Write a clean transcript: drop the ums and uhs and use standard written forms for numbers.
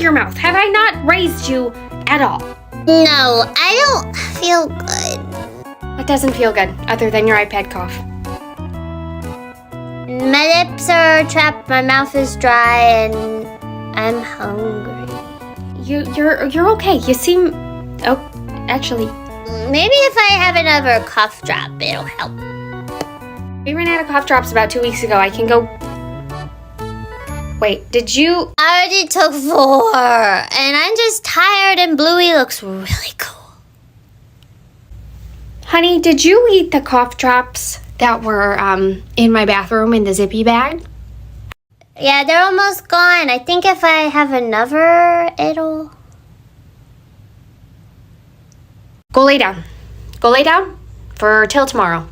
your mouth? Have I not raised you at all? No, I don't feel good. What doesn't feel good, other than your iPad cough? My lips are trapped, my mouth is dry, and I'm hungry. You're okay. You seem... Oh, actually, Maybe if I have another cough drop, it'll help. we ran out of cough drops about 2 weeks ago. I can go... Wait, did you... I already took 4, and I'm just tired, and Bluey looks really cool. Honey, did you eat the cough drops that were in my bathroom in the zippy bag? Yeah, they're almost gone. I think if I have another, it'll... Go lay down. Go lay down for till tomorrow.